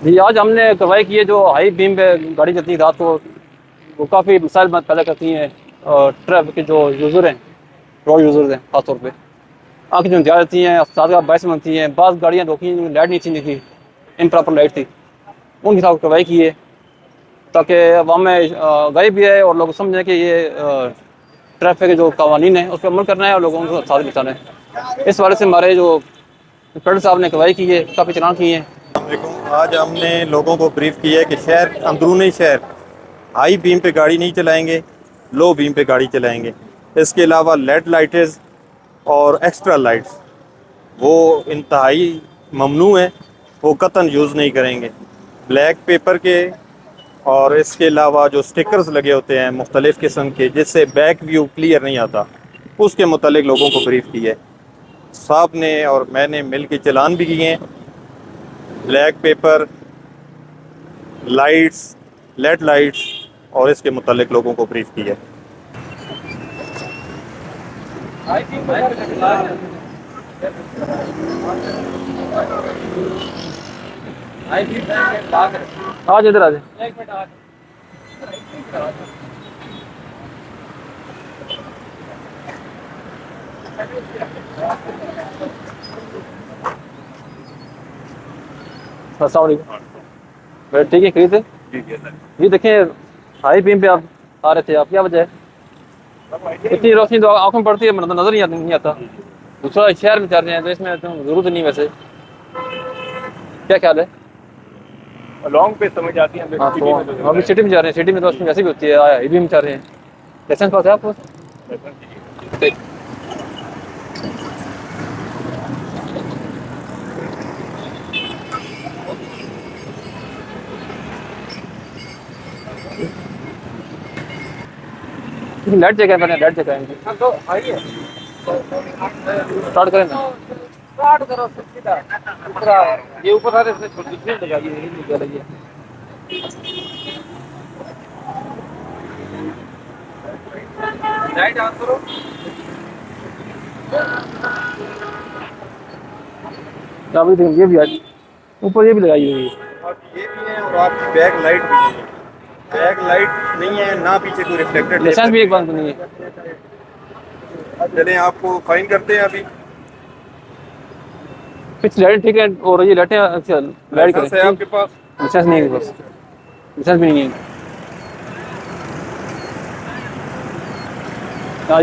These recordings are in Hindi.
जी, आज हमने कार्रवाई की है जो हाई बीम पे गाड़ी चलती है रात को, वो काफ़ी मसाइल पैदा करती हैं। और ट्रैफिक के जो यूज़र हैं, रोड यूज़र्स हैं ख़ास तौर पे, आँखें जो ज़्यादा जाती हैं, साथ का बायस बनती हैं। बाज़ गाड़ियाँ रोकी, लाइट नहीं थी, इम्प्रॉपर लाइट थी, उनके साथ कार्रवाई की है ताकि अवाम में आगाही भी है और लोग समझें कि ये ट्रैफिक के जो कवानीन है उस पर अमल करना है और लोगों को साथ दिखाना है। इस वाले से हमारे जो इंस्पेक्टर साहब ने कार्रवाई की है, काफ़ी चालान किए हैं। देखो, आज हमने लोगों को ब्रीफ किया है कि शहर, अंदरूनी शहर, हाई बीम पे गाड़ी नहीं चलाएंगे, लो बीम पे गाड़ी चलाएंगे। इसके अलावा लेड लाइट्स और एक्स्ट्रा लाइट्स वो इंतहाई ममनू है, वो कतन यूज़ नहीं करेंगे। ब्लैक पेपर के और इसके अलावा जो स्टिकर्स लगे होते हैं मुख्तलिफ़ किस्म के, जिससे बैक व्यू क्लियर नहीं आता, उसके मुतालिक लोगों को ब्रीफ किया है। साहब ने और मैंने मिल के चलान भी किए हैं। Black paper, lights, LED lights और इसके मुतालिक लोगों को ब्रीफ किया है। आज इधर आ जाए। अस्सलाम वालेकुम। ठीक है, खरीद ये देखें, हाई बीम पे आप आ रहे थे, आप क्या वजह है? इतनी रोशनी तो आंखों में पड़ती है, मतलब नजर नहीं आता। दूसरा शहर में जा रहे हैं तो इसमें तो जरूरत नहीं। वैसे क्या ख्याल है? लॉन्ग पे समझ आती है। हाँ, तो अभी सिटी में जा रहे हैं, सिटी में तो रोशनी वैसे भी होती है, हाई बीम में जा रहे हैं। लाइसेंस पास है आपको? लाइट जगह है, लाइट जगह है, तो आई है। स्टार्ट करें ना। स्टार्ट करो सीधा ऊपर। ये ऊपर सारे इसमें छोटी छोटी लगाइए, यही निकल रही है। लाइट ऑन करो। अभी देखो, ये भी आज ऊपर ये भी लगाई हुई है। और ये भी है और आपकी बैक लाइट भी नहीं है। बैक लाइट नहीं है ना, पीछे कोई रिफ्लेक्टेड टेप लाइसेंस भी लगी एक बात नहीं है। है। चलें, आपको फाइन करते हैं अभी। पिछली लाइट ठीक है और ये लाइटें अच्छा लाइट करें। लाइसेंस है आपके पास? लाइसेंस नहीं है, बस लाइसेंस भी नहीं है। हाँ,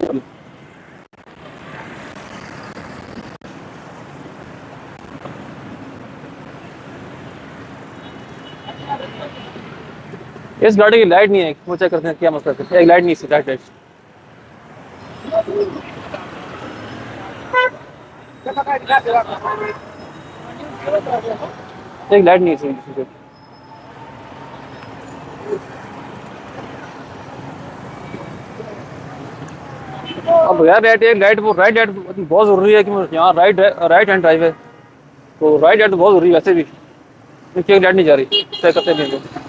इस गाड़ी की लाइट नहीं है, वो चेक करते हैं क्या मसला है। एक लाइट नहीं है, लाइट एक लाइट नहीं है। अब यार लाइट, एक लाइट, वो राइट लाइट बहुत जरूरी है कि यहाँ राइट हैंड ड्राइव है, तो राइट लाइट तो बहुत जरूरी है वैसे भी, क्योंकि एक लाइट नहीं जा रही, चेक करते हैं तो।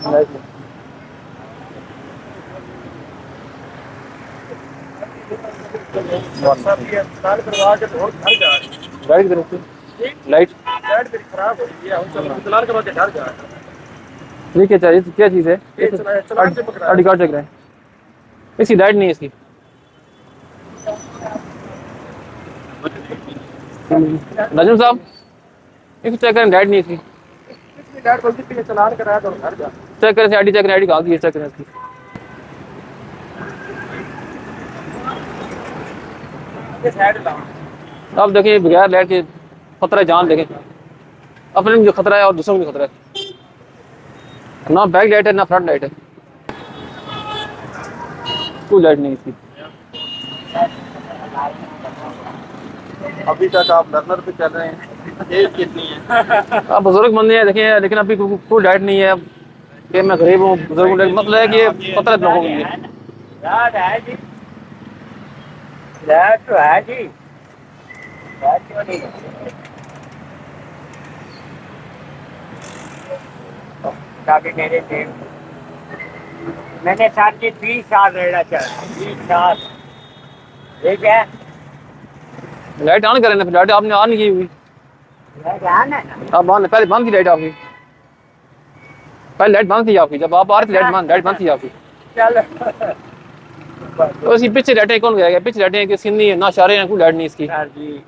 राइट करें लाइट खराब हो गई है, चलान करवा के घर जा। ये क्या चाहिए, क्या चीज़ है? चलान से पकड़ा आई डी कार्ड चेक करें, इसकी लाइट नहीं है इसकी। नजम साहब, इसको चेक करें, लाइट नहीं है इसकी। चलान कराया तो घर जा। चेक करें, आई डी चेक करें, आई डी कहाँ की है, चेक करें इसकी। अब देखिए, बगैर लाइट के खतरा है, जान देखें, अपने में जो खतरा है और दूसरों में जो खतरा है। ना बैक लाइट है ना फ्रंट लाइट है, कोई लाइट नहीं इसकी। अभी तक आप लर्नर पे चल रहे हैं। एज कितनी है? अब बुजुर्ग बंदे हैं देखें, लेकिन अभी कोई लाइट नहीं है। कि मैं गरीब हूँ, बुजुर्ग हूँ, लेकिन मतलब है कि ये पता है लोगों को ये। लाइट है जी, लाइट तो है जी, लाइट क्यों नहीं है? ताकि मेरे थे, मैंने साथ के 20 साल रहना चाहिए, 20 साल, ठीक है। लाइट ऑन करें ना, लाइट आपने ऑन नहीं की हुई। आप बंद, पहले बंद की लाइट आपकी, पहले लाइट बंद थी आपकी, जब आप आ रहे थे लाइट बंद थी आपकी। तो इसकी पीछे लाइटें कौन गया, पीछे लाइटें किसकी नहीं है ना, इशारे हैं, कोई लाइट नहीं इसकी। सर जी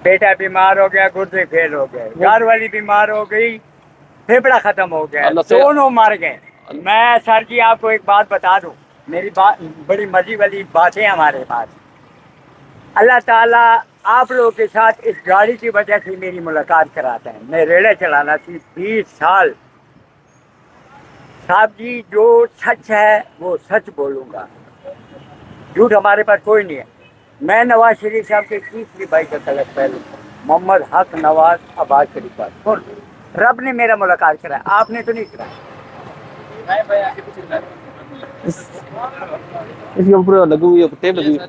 बेटा बीमार हो गया, गुर्दे फेल हो गए, घर वाली बीमार हो गई, फेफड़ा खत्म हो गया, अल्लाह से- दोनों मर गए। मैं सर जी आपको एक बात बता दूं, मेरी बात बड़ी मजी वाली बातें हमारे पास। अल्लाह ताला आप लोगों के साथ इस गाड़ी की वजह से मेरी मुलाकात कराता है। मैं रेड़े चलाना थी 20 साल। साहब जी जो सच है वो सच बोलूँगा, झूठ हमारे पास कोई नहीं है। मैं नवाज शरीफ साहब के तीसरी भाई का तलक पहले मोहम्मद हक नवाज आबाद शरीफ पर रब ने मेरा मुलाकात कराया, आपने तो नहीं कराया। इसके ऊपर लगी हुई है टेप लगी हुई है।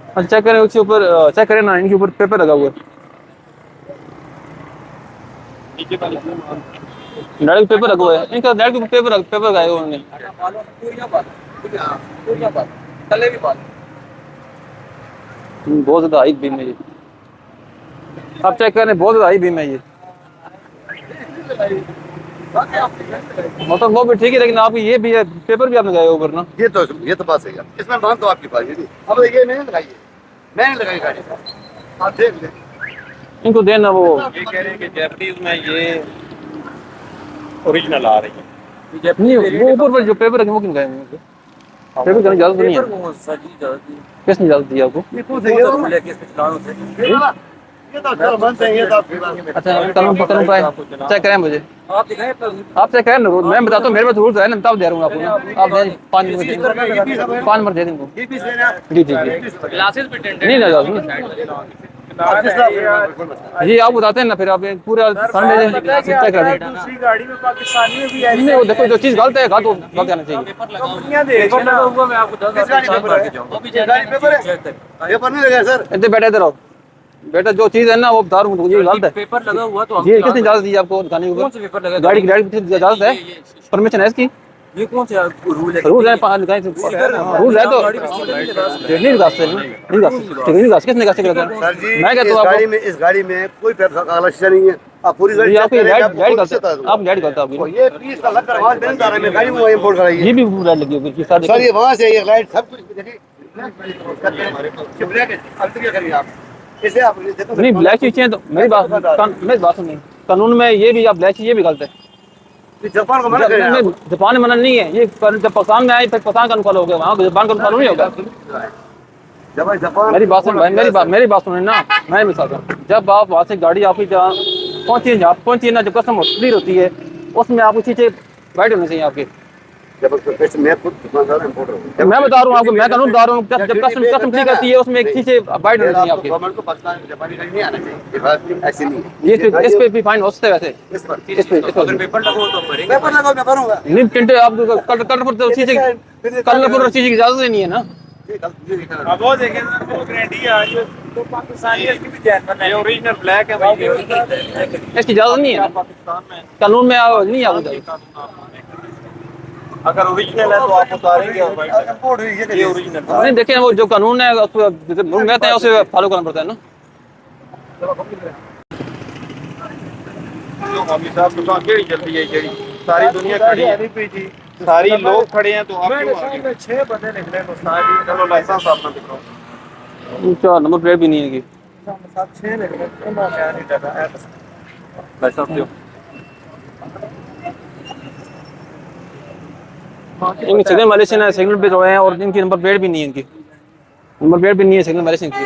अच्छा चेक करें उसके ऊपर, चेक करें ना, इनके ऊपर पेपर लगा हुआ है, डायरेक्ट पेपर लगा हुआ है इनका, डायरेक्ट पेपर लगाए हुए उन्होंने। बहुत ज्यादा हाई बीम है ये, आप चेक करें, बहुत ज्यादा हाई बीम है ये। मतलब वो भी ठीक है, लेकिन आप ये भी है, पेपर भी आपने लगाए ऊपर ना। ये तो बात सही है, इसमें बात तो आपकी बात है। अब ये मैंने लगाई है, मैंने लगाई गाड़ी, आप देख लें। इनको देना वो, ये कह रहे हैं कि जैपनीज में ये ओरिजिनल आ रही है। नहीं वो ऊपर पर जो पेपर रखे वो क्यों लगाए हुए हैं? पेपर करने की इजाजत नहीं है, किसने इजाजत दी आपको? ये तो सही है, ये तो चल बंद है, ये तो आपकी बात है। अच्छा कलम पर चेक करें मुझे, आप दिखाएं पर आप चेक करें ना, मैं बताता हूँ, मेरे पास रूल्स है ना, तब दे रहा हूँ आपको। आप दें 5 मिनट, 5 मिनट दे देंगे ये पीस लेना आप। जी जी जी, ग्लासेस भी टेंडेड नहीं ये आप बताते हैं ना, फिर आप पूरा संडे चेक कर दें। दूसरी गाड़ी में पाकिस्तानी में भी ऐसी नहीं वो देखो, जो चीज़ गलत है गलत गलत आना चाहिए। कंपनियां दे पेपर लगा हुआ, मैं आपको 10 किस गाड़ी साल पेपर बाद है? जाऊंगा। वो भी ये गाड़ी पेपर है? पेपर नहीं लगा सर। इतने बेटा इधर आओ, बेटा जो चीज़ है ना वो बता रहा हूँ, ये गलत है। पेपर लगा हुआ तो हम ये किसने इजाज़त दी आपको दिखाने कौन की? से पेपर लगा? गाड़ी की इजाज़त है, परमिशन है इसकी? ये कौन से रूल है? रूल है, रूल है तो नहीं लगा सकते, नहीं लगा सकते, नहीं लगा सकते, किसने कैसे करता है? सर जी मैं कहता इस हूँ गाड़ी आपको, में, इस गाड़ी में कोई पेपर काला शीशा नहीं है। आप पूरी गाड़ी ये चेक आपकी करें, लाइट आपको लाइट खुद गलत से बता है, दूं। आप लाइट गलत है आपकी। और ये पीस का लग कर आवाज मैंने डाला, मैं गाड़ी में इंपोर्ट कराई है। ये भी लाइट लगी होगी सारी। सर ये वहाँ से ये लाइट सब कुछ देखिए, ये ब्लैक है। अब तो क्या करिए आप इसे, आप देखो नहीं ब्लैक चीजें तो मेरी बात सुनिए, कानून में ये भी आप ब्लैक चीज ये भी गलत है। जापान को मना करें आप। जापान में मना नहीं है ये, जब पाकिस्तान में आए फिर पाकिस्तान का अनुकूल हो गया, वहाँ जापान का अनुकूल नहीं होगा। जब जापान मेरी बात सुन भाई, मेरी बात सुने ना, मैं बताता हूँ, जब आप वहाँ से गाड़ी आपकी जहाँ पहुँची है ना, जब कस्टम क्लियर होती है उसमें आपको चीजें वाइट होनी चाहिए आपकी। जब मैं खुद दुकानदार इंपोर्टर हूँ, मैं बता रहा हूँ आपको, मैं कानून बता रहा हूँ, जब कस्टम क्लियर करती है उसमें एक चीजें वाइट होनी चाहिए आपकी। गवर्नमेंट को पाकिस्तान में जापानी गाड़ी नहीं आना चाहिए, ये बात ऐसी नहीं है। इस पे भी फाइन हो सकता है वैसे, इस पे पेपर लगा हो तो भरेंगे। पेपर लगाओ, मैं भरूंगा। नहीं टिंटे आप कलरफुल चीज की इजाजत नहीं है ना। अब वो देखें वो गारंटी आज तो पाकिस्तानी इसकी भी जान बना ये ओरिजिनल ब्लैक है भाई, इसकी इजाजत नहीं है पाकिस्तान में कानून में, नहीं आगे जाए। अगर ओरिजिनल है तो आप उतारेंगे। इंपोर्ट हुई है ये ओरिजिनल नहीं देखें, वो जो कानून है उसको रूल कहते हैं उसे फॉलो करना पड़ता है ना। मौलवी साहब दुकान केड़ी चलती है, जेड़ी सारी दुनिया खड़ी है, सारी लोग खड़े हैं, तो आप क्यों आगे? 6 बंदे निकले मुस्ताद जी, चलो लाइसेंस अपना दिखाओ। क्या नंबर प्लेट भी नहीं है कि 6 निकले, उन्होंने क्या नहीं डरा है। लाइसेंस दो। इनकी सिग्नल वायलेशन है, सिग्नल पे जो है, और इनकी नंबर प्लेट भी नहीं है, इनकी नंबर प्लेट भी नहीं है, सिग्नल वायलेशन की।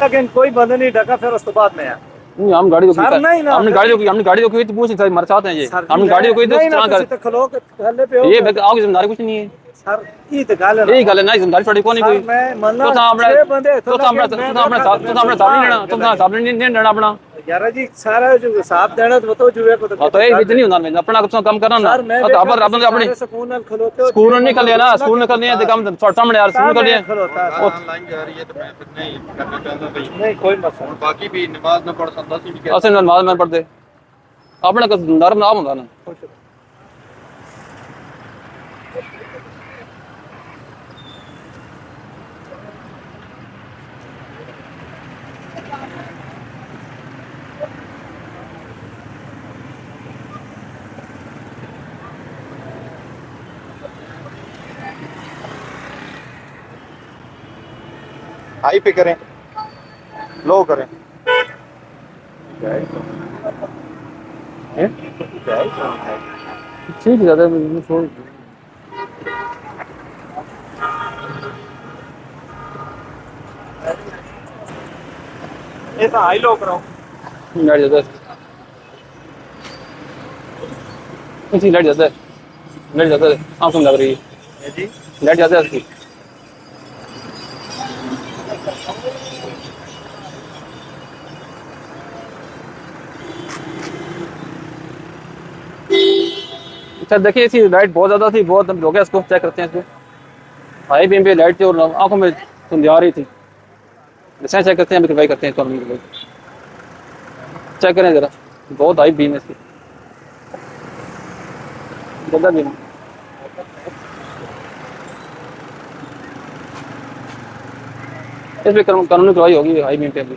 लेकिन कोई बंद नहीं ढका, फिर उसके बाद में नहीं हम गाड़ी सर, नहीं ना, हमने गाड़ी रोकी, हमने गाड़ी रोकी तो पूछ नहीं सकते, हमारे साथ हैं ये, हमने गाड़ी रोकी तो क्या कर खलो के थल्ले पे हो ये आओ, जिम्मेदारी कुछ नहीं है। सर ई तो गल है यही गल है ना, जिम्मेदारी छोड़ी कौन कोई। मैं मानना तो सामने 6 बंदे तो सामने सामने नहीं लेना, तो सामने नहीं लेना अपना। यार जी सारा जो हिसाब देना तो बताओ जुए को तो ये इतनी होना मैं अपना कम करना ना, तो अपन रब ने अपनी सुकून नाल खलोते हो, स्कूल निकल लिया ना, स्कूल निकल लिया तो काम सामने यार स्कूल निकल लिया। खलोता है। ऑनलाइन जा रही है तो मैं फिर नहीं करना चाहता भाई। नहीं कोई मसला और बाकी भी नमाज न पढ़ सकता सी भी असल नमाज में पढ़ते अपने नरम नाम होता ना। हाई पे करें, लो करें। हैं? ठीक है, ज़्यादा छोड़। ऐसा हाई लो करो। लाइट ज़्यादा है, इसकी लाइट ज़्यादा है, लाइट ज़्यादा है, आंखों में लग रही है, जी लाइट ज़्यादा है इसकी। अच्छा देखिए, इसकी लाइट बहुत ज़्यादा थी, बहुत हो गया, इसको चेक करते हैं इसको। हाई बीम पे लाइट थी और आंखों में धुंध आ रही थी। जैसे चेक करते हैं, अभी ट्राई करते हैं इसको, हम चेक करें ज़रा। बहुत हाई बीम है इसकी, ज़्यादा बीम। इस पर कानूनी कार्रवाई होगी हाई बीम पे अभी।